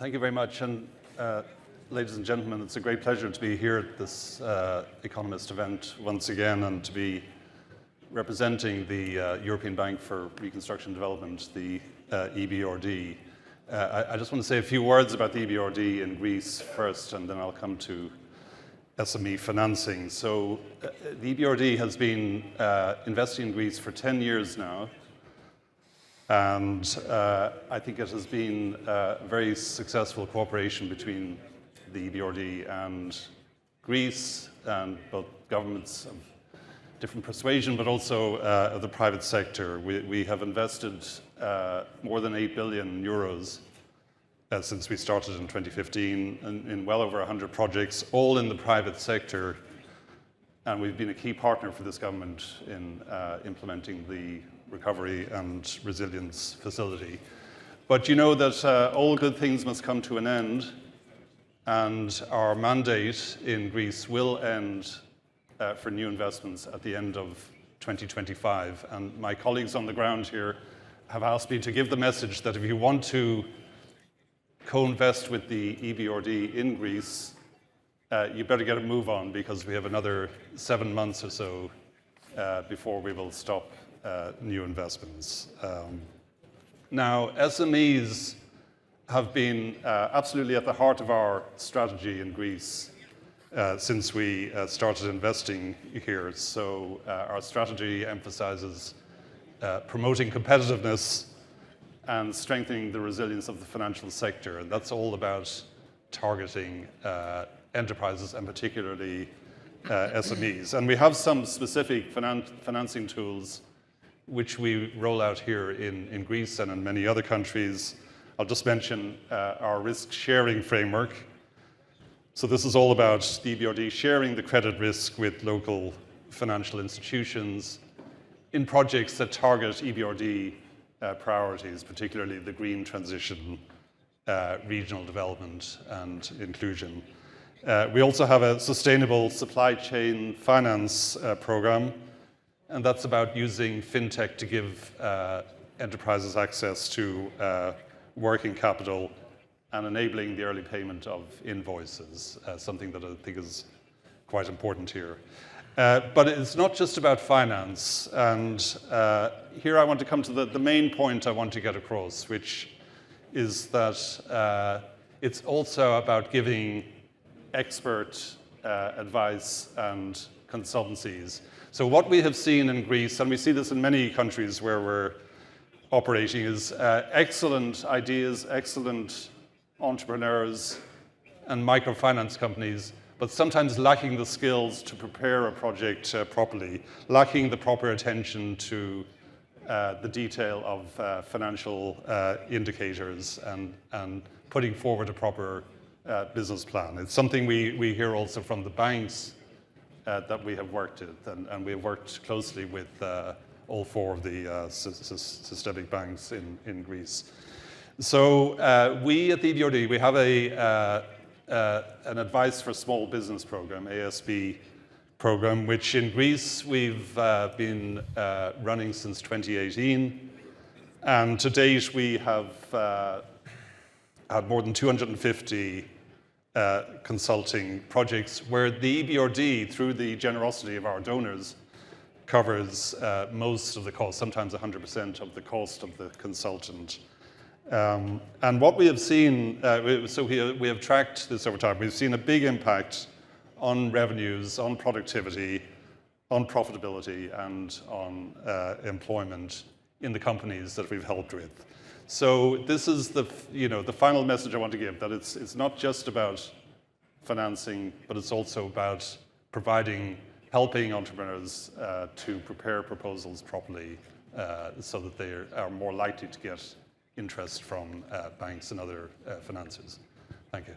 Thank you very much. And ladies and gentlemen, it's a great pleasure to be here at this Economist event once again and to be representing the European Bank for Reconstruction and Development, the EBRD. I just want to say a few words about the EBRD in Greece first, and then I'll come to SME financing. So the EBRD has been investing in Greece for 10 years now. And I think it has been a very successful cooperation between the EBRD and Greece, and both governments of different persuasion, but also of the private sector. We have invested more than 8 billion euros since we started in 2015 in well over 100 projects, all in the private sector. And we've been a key partner for this government in implementing the Recovery and Resilience Facility. But you know that all good things must come to an end, and our mandate in Greece will end for new investments at the end of 2025. And my colleagues on the ground here have asked me to give the message that if you want to co-invest with the EBRD in Greece, you better get a move on, because we have another 7 months or so before we will stop new investments. Now, SMEs have been absolutely at the heart of our strategy in Greece since we started investing here. So our strategy emphasizes promoting competitiveness and strengthening the resilience of the financial sector. And that's all about targeting enterprises, and particularly SMEs. And we have some specific financing tools which we roll out here in Greece and in many other countries. I'll just mention our risk-sharing framework. So this is all about the EBRD sharing the credit risk with local financial institutions in projects that target EBRD priorities, particularly the green transition, regional development, and inclusion. We also have a sustainable supply chain finance program, and that's about using fintech to give enterprises access to working capital and enabling the early payment of invoices, something that I think is quite important here. But it's not just about finance, and here I want to come to the main point I want to get across, which is that it's also about giving expert advice and consultancies. So what we have seen in Greece, and we see this in many countries where we're operating, is excellent ideas, excellent entrepreneurs and microfinance companies, but sometimes lacking the skills to prepare a project properly, lacking the proper attention to the detail of financial indicators and putting forward a proper business plan. It's something we hear also from the banks that we have worked with, and we have worked closely with all 4 of the systemic banks in Greece. So we at the EBRD, we have an Advice for Small Business program, ASB program, which in Greece we've been running since 2018. And to date, we have had more than 250 consulting projects where the EBRD, through the generosity of our donors, covers most of the cost, sometimes 100% of the cost of the consultant. And what we have seen, so we have tracked this over time. We've seen a big impact on revenues, on productivity, on profitability, and on employment in the companies that we've helped with. So this is the final message I want to give, that it's not just about financing, but it's also about helping entrepreneurs to prepare proposals properly so that they are more likely to get interest from banks and other financiers. Thank you.